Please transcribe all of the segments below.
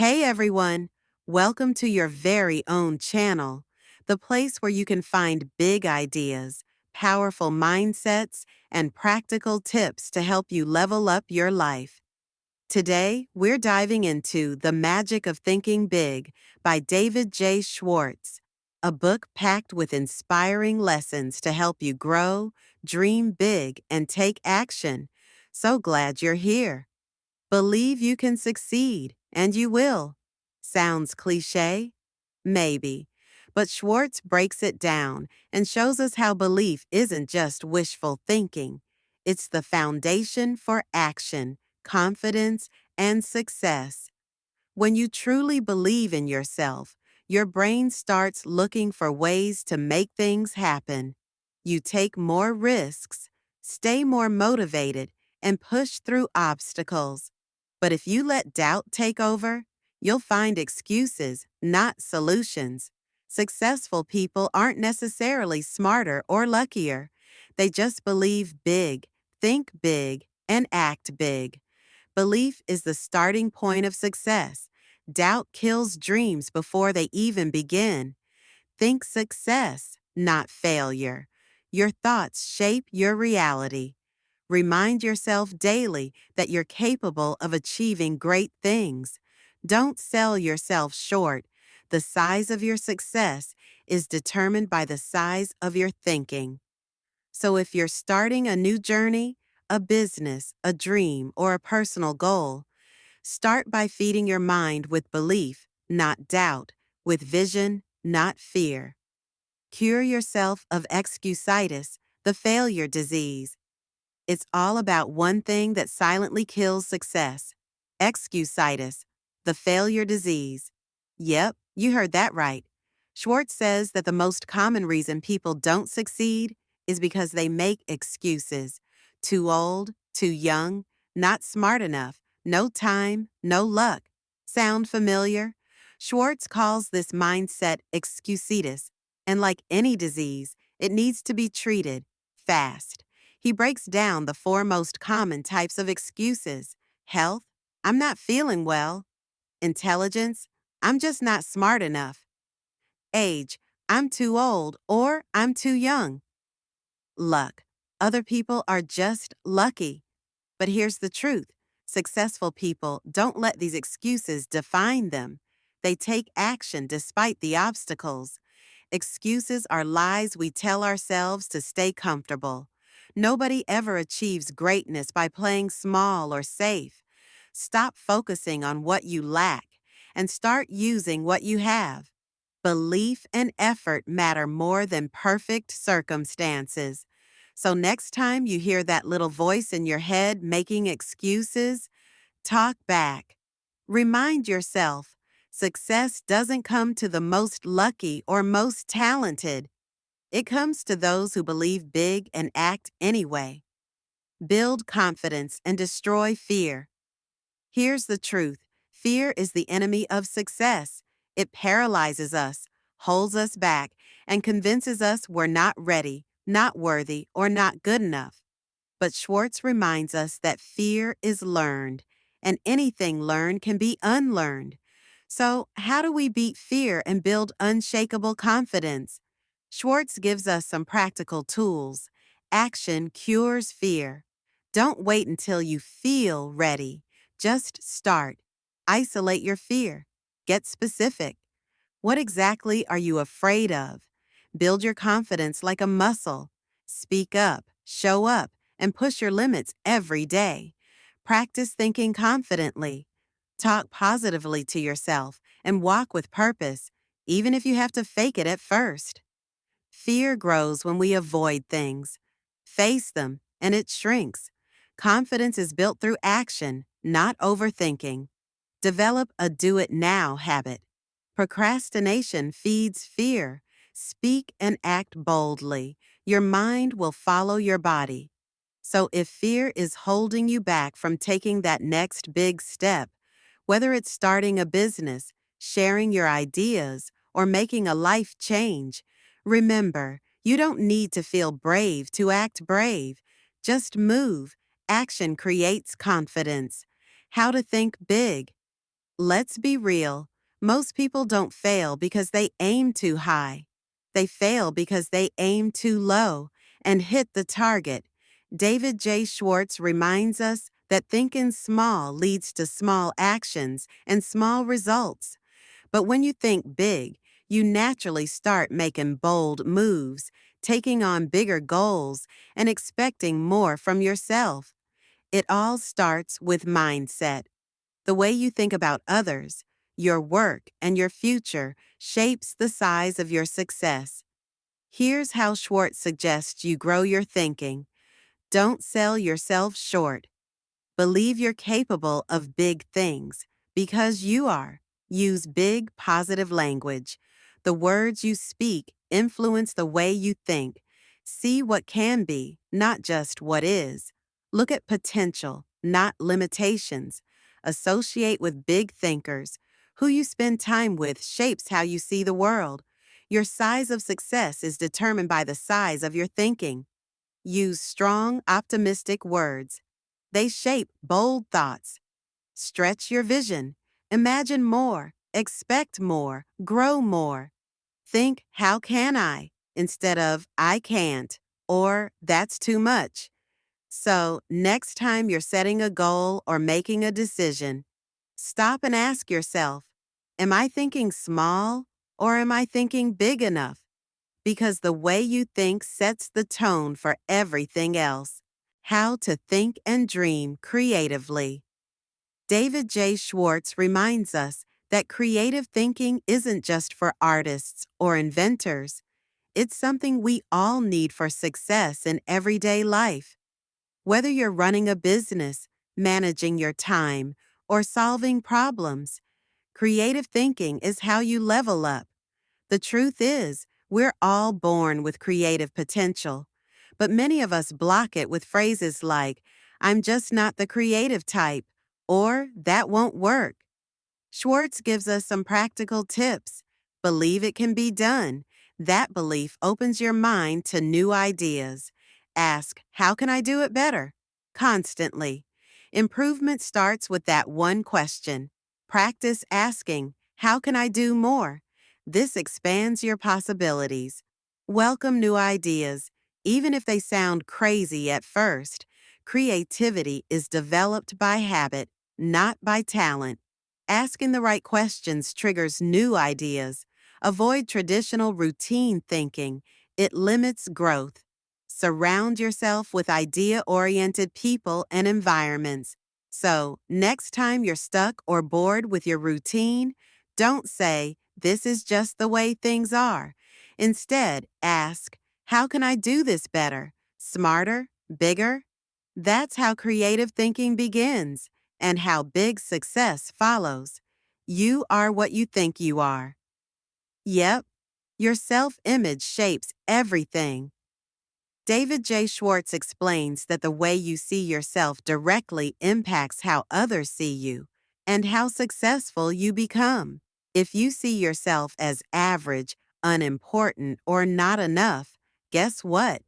Hey everyone! Welcome to your very own channel, the place where you can find big ideas, powerful mindsets, and practical tips to help you level up your life. Today, we're diving into The Magic of Thinking Big by David J. Schwartz, a book packed with inspiring lessons to help you grow, dream big, and take action. So glad you're here. Believe you can succeed, and you will. Sounds cliche? Maybe. But Schwartz breaks it down and shows us how belief isn't just wishful thinking. It's the foundation for action, confidence, and success. When you truly believe in yourself, your brain starts looking for ways to make things happen. You take more risks, stay more motivated, and push through obstacles. But if you let doubt take over, you'll find excuses, not solutions. Successful people aren't necessarily smarter or luckier. They just believe big, think big, and act big. Belief is the starting point of success. Doubt kills dreams before they even begin. Think success, not failure. Your thoughts shape your reality. Remind yourself daily that you're capable of achieving great things. Don't sell yourself short. The size of your success is determined by the size of your thinking. So if you're starting a new journey, a business, a dream, or a personal goal, start by feeding your mind with belief, not doubt, with vision, not fear. Cure yourself of excusitis, the failure disease. It's all about one thing that silently kills success: excusitis, the failure disease. Yep, you heard that right. Schwartz says that the most common reason people don't succeed is because they make excuses. Too old, too young, not smart enough, no time, no luck. Sound familiar? Schwartz calls this mindset excusitis, and like any disease, it needs to be treated fast. He breaks down the four most common types of excuses: health, I'm not feeling well; intelligence, I'm just not smart enough; age, I'm too old or I'm too young; luck, other people are just lucky. But here's the truth: successful people don't let these excuses define them. They take action despite the obstacles. Excuses are lies we tell ourselves to stay comfortable. Nobody ever achieves greatness by playing small or safe. Stop focusing on what you lack and start using what you have. Belief and effort matter more than perfect circumstances. So next time you hear that little voice in your head making excuses, talk back. Remind yourself, success doesn't come to the most lucky or most talented. It comes to those who believe big and act anyway. Build confidence and destroy fear. Here's the truth: fear is the enemy of success. It paralyzes us, holds us back, and convinces us we're not ready, not worthy, or not good enough. But Schwartz reminds us that fear is learned, and anything learned can be unlearned. So, how do we beat fear and build unshakable confidence? Schwartz gives us some practical tools. Action cures fear. Don't wait until you feel ready. Just start. Isolate your fear. Get specific. What exactly are you afraid of? Build your confidence like a muscle. Speak up, show up, and push your limits every day. Practice thinking confidently. Talk positively to yourself and walk with purpose, even if you have to fake it at first. Fear grows when we avoid things. Face them, and it shrinks. Confidence is built through action, not overthinking. Develop a do-it-now habit. Procrastination feeds fear. Speak and act boldly. Your mind will follow your body. So if fear is holding you back from taking that next big step, whether it's starting a business, sharing your ideas, or making a life change, remember, you don't need to feel brave to act brave. Just move. Action creates confidence. How to think big. Let's be real. Most people don't fail because they aim too high. They fail because they aim too low and hit the target. David J. Schwartz reminds us that thinking small leads to small actions and small results. But when you think big, you naturally start making bold moves, taking on bigger goals, and expecting more from yourself. It all starts with mindset. The way you think about others, your work, and your future shapes the size of your success. Here's how Schwartz suggests you grow your thinking. Don't sell yourself short. Believe you're capable of big things because you are. Use big, positive language. The words you speak influence the way you think. See what can be, not just what is. Look at potential, not limitations. Associate with big thinkers. Who you spend time with shapes how you see the world. Your size of success is determined by the size of your thinking. Use strong, optimistic words. They shape bold thoughts. Stretch your vision. Imagine more. Expect more. Grow more. Think, how can I? Instead of, I can't, or that's too much. So, next time you're setting a goal or making a decision, stop and ask yourself, am I thinking small or am I thinking big enough? Because the way you think sets the tone for everything else. How to think and dream creatively. David J. Schwartz reminds us that creative thinking isn't just for artists or inventors. It's something we all need for success in everyday life. Whether you're running a business, managing your time, or solving problems, creative thinking is how you level up. The truth is, we're all born with creative potential, but many of us block it with phrases like, I'm just not the creative type, or that won't work. Schwartz gives us some practical tips. Believe it can be done. That belief opens your mind to new ideas. Ask, how can I do it better? Constantly. Improvement starts with that one question. Practice asking, how can I do more? This expands your possibilities. Welcome new ideas. Even if they sound crazy at first, creativity is developed by habit, not by talent. Asking the right questions triggers new ideas. Avoid traditional routine thinking. It limits growth. Surround yourself with idea-oriented people and environments. So, next time you're stuck or bored with your routine, don't say, this is just the way things are. Instead, ask, how can I do this better? Smarter? Bigger? That's how creative thinking begins and how big success follows. You are what you think you are. Yep, your self-image shapes everything. David J. Schwartz explains that the way you see yourself directly impacts how others see you and how successful you become. If you see yourself as average, unimportant, or not enough, guess what?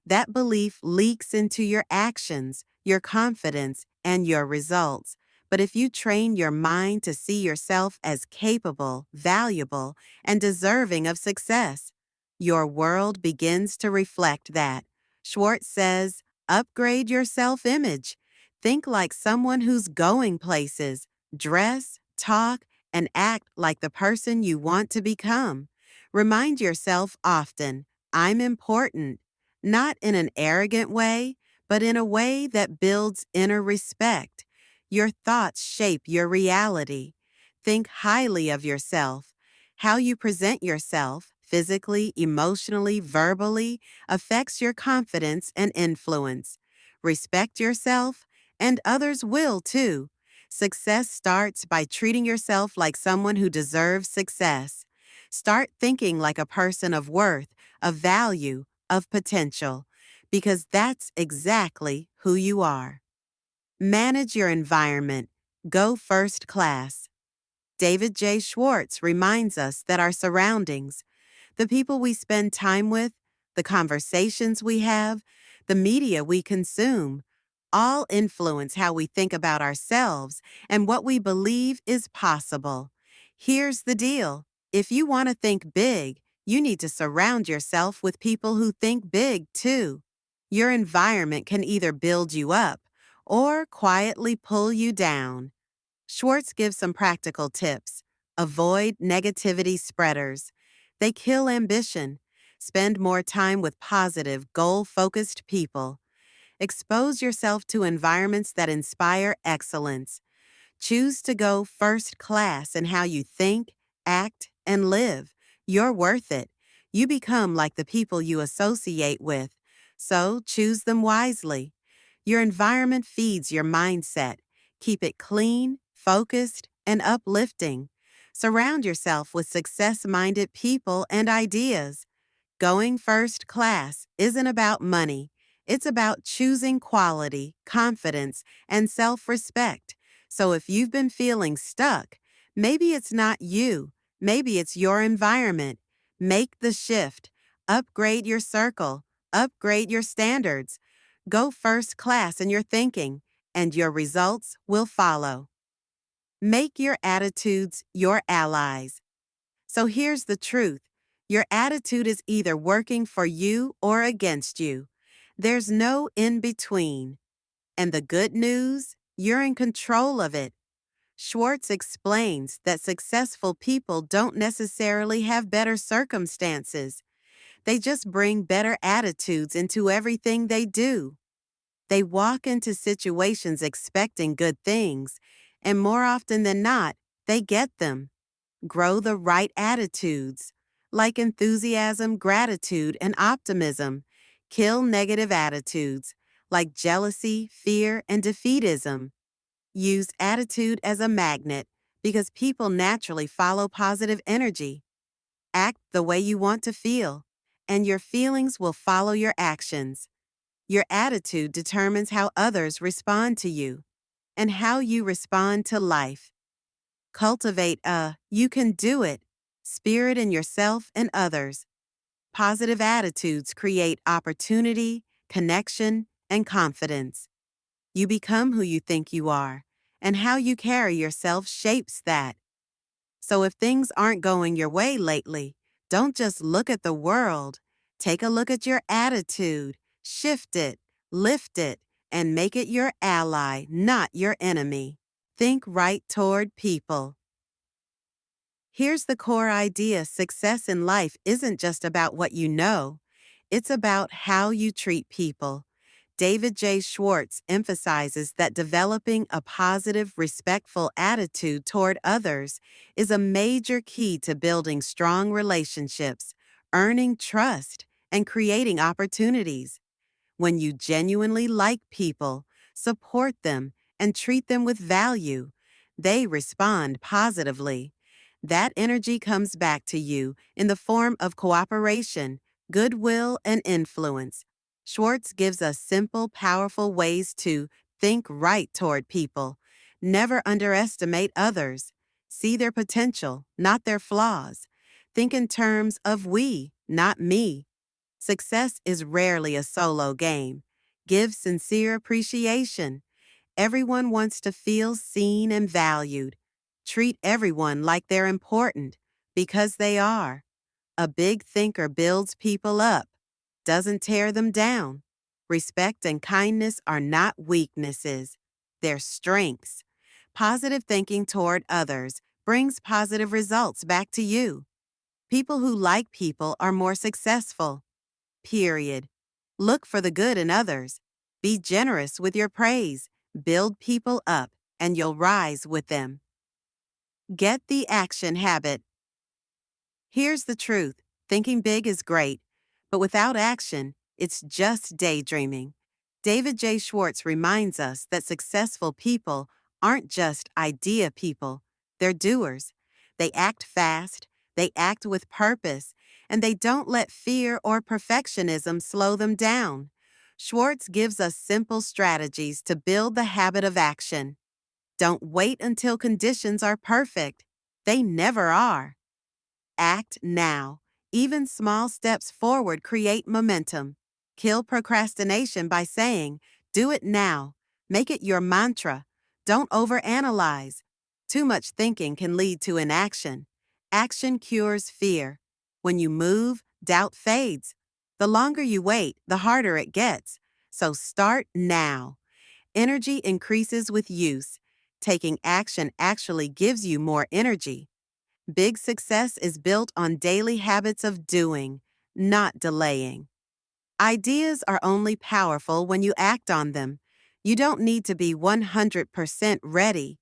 That belief leaks into your actions, your confidence, and your results. But if you train your mind to see yourself as capable, valuable, and deserving of success, your world begins to reflect that. Schwartz says, upgrade your self-image. Think like someone who's going places. Dress, talk, and act like the person you want to become. Remind yourself often, I'm important. Not in an arrogant way, but in a way that builds inner respect. Your thoughts shape your reality. Think highly of yourself. How you present yourself, physically, emotionally, verbally, affects your confidence and influence. Respect yourself, and others will too. Success starts by treating yourself like someone who deserves success. Start thinking like a person of worth, of value, of potential, because that's exactly who you are. Manage your environment. Go first class. David J. Schwartz reminds us that our surroundings, the people we spend time with, the conversations we have, the media we consume, all influence how we think about ourselves and what we believe is possible. Here's the deal. If you want to think big, you need to surround yourself with people who think big too. Your environment can either build you up or quietly pull you down. Schwartz gives some practical tips. Avoid negativity spreaders. They kill ambition. Spend more time with positive, goal-focused people. Expose yourself to environments that inspire excellence. Choose to go first class in how you think, act, and live. You're worth it. You become like the people you associate with. So choose them wisely. Your environment feeds your mindset. Keep it clean, focused, and uplifting. Surround yourself with success-minded people and ideas. Going first class isn't about money. It's about choosing quality, confidence, and self-respect. So if you've been feeling stuck, maybe it's not you. Maybe it's your environment. Make the shift. Upgrade your circle. Upgrade your standards. Go first class in your thinking, and your results will follow. Make your attitudes your allies. So here's the truth. Your attitude is either working for you or against you. There's no in between. And the good news? You're in control of it. Schwartz explains that successful people don't necessarily have better circumstances. They just bring better attitudes into everything they do. They walk into situations expecting good things, and more often than not, they get them. Grow the right attitudes, like enthusiasm, gratitude, and optimism. Kill negative attitudes, like jealousy, fear, and defeatism. Use attitude as a magnet because people naturally follow positive energy. Act the way you want to feel, and your feelings will follow your actions. Your attitude determines how others respond to you and how you respond to life. Cultivate a "you can do it" spirit in yourself and others. Positive attitudes create opportunity, connection, and confidence. You become who you think you are, and how you carry yourself shapes that. So if things aren't going your way lately, don't just look at the world. Take a look at your attitude, shift it, lift it, and make it your ally, not your enemy. Think right toward people. Here's the core idea: success in life isn't just about what you know, it's about how you treat people. David J. Schwartz emphasizes that developing a positive, respectful attitude toward others is a major key to building strong relationships, earning trust, and creating opportunities. When you genuinely like people, support them, and treat them with value, they respond positively. That energy comes back to you in the form of cooperation, goodwill, and influence. Schwartz gives us simple, powerful ways to think right toward people. Never underestimate others. See their potential, not their flaws. Think in terms of we, not me. Success is rarely a solo game. Give sincere appreciation. Everyone wants to feel seen and valued. Treat everyone like they're important, because they are. A big thinker builds people up, doesn't tear them down. Respect and kindness are not weaknesses, they're strengths. Positive thinking toward others brings positive results back to you. People who like people are more successful. Period. Look for the good in others. Be generous with your praise. Build people up, and you'll rise with them. Get the action habit. Here's the truth. Thinking big is great, but without action, it's just daydreaming. David J. Schwartz reminds us that successful people aren't just idea people, they're doers. They act fast, they act with purpose, and they don't let fear or perfectionism slow them down. Schwartz gives us simple strategies to build the habit of action. Don't wait until conditions are perfect. They never are. Act now. Even small steps forward create momentum. Kill procrastination by saying, "Do it now." Make it your mantra. Don't overanalyze. Too much thinking can lead to inaction. Action cures fear. When you move, doubt fades. The longer you wait, the harder it gets. So start now. Energy increases with use. Taking action actually gives you more energy. Big success is built on daily habits of doing, not delaying. Ideas are only powerful when you act on them. You don't need to be 100% ready.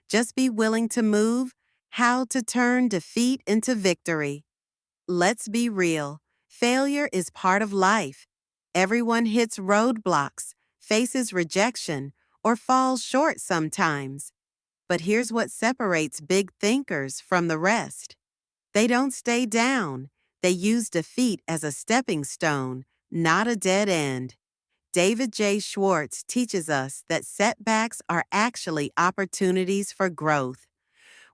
Just be willing to move. How to turn defeat into victory. Let's be real. Failure is part of life. Everyone hits roadblocks, faces rejection, or falls short sometimes. But here's what separates big thinkers from the rest. They don't stay down. They use defeat as a stepping stone, not a dead end. David J. Schwartz teaches us that setbacks are actually opportunities for growth.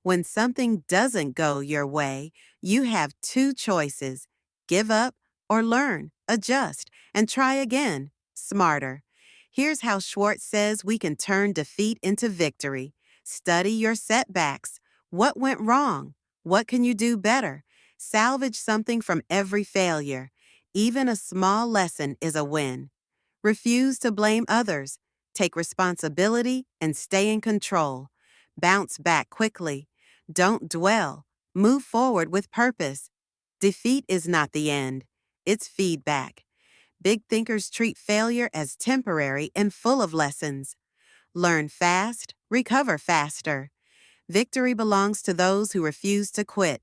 When something doesn't go your way, you have two choices: give up or learn, adjust, and try again, smarter. Here's how Schwartz says we can turn defeat into victory. Study your setbacks. What went wrong? What can you do better? Salvage something from every failure. Even a small lesson is a win. Refuse to blame others. Take responsibility and stay in control. Bounce back quickly. Don't dwell. Move forward with purpose. Defeat is not the end. It's feedback. Big thinkers treat failure as temporary and full of lessons. Learn fast, recover faster. Victory belongs to those who refuse to quit.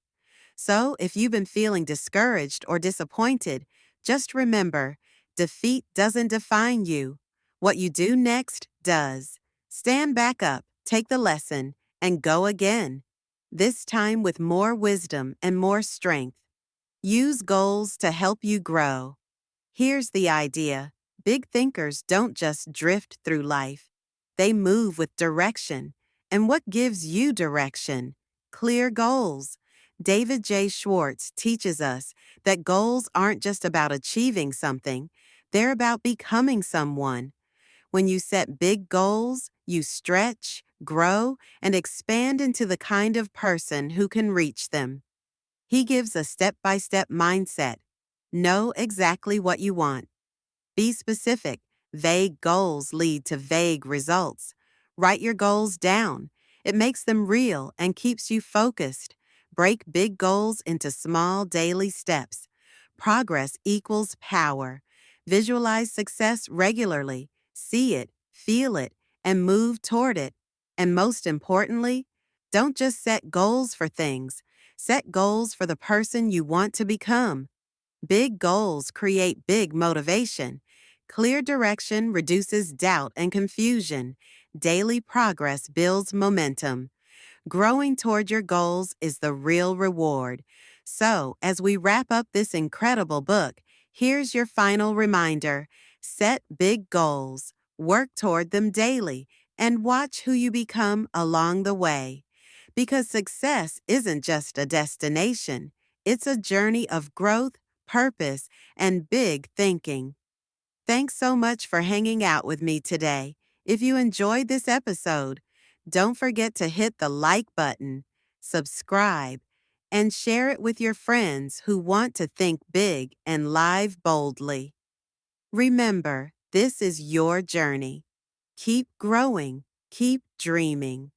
So, if you've been feeling discouraged or disappointed, just remember, defeat doesn't define you. What you do next does. Stand back up, take the lesson, and go again. This time with more wisdom and more strength. Use goals to help you grow. Here's the idea. Big thinkers don't just drift through life. They move with direction. And what gives you direction? Clear goals. David J. Schwartz teaches us that goals aren't just about achieving something, they're about becoming someone. When you set big goals, you stretch, grow, and expand into the kind of person who can reach them. He gives a step-by-step mindset. Know exactly what you want. Be specific. Vague goals lead to vague results. Write your goals down. It makes them real and keeps you focused. Break big goals into small daily steps. Progress equals power. Visualize success regularly. See it, feel it, and move toward it. And most importantly, don't just set goals for things. Set goals for the person you want to become. Big goals create big motivation. Clear direction reduces doubt and confusion. Daily progress builds momentum. Growing toward your goals is the real reward. So, as we wrap up this incredible book, here's your final reminder. Set big goals, work toward them daily, and watch who you become along the way. Because success isn't just a destination, it's a journey of growth, purpose, and big thinking. Thanks so much for hanging out with me today. If you enjoyed this episode, don't forget to hit the like button, subscribe, and share it with your friends who want to think big and live boldly. Remember, this is your journey. Keep growing, keep dreaming.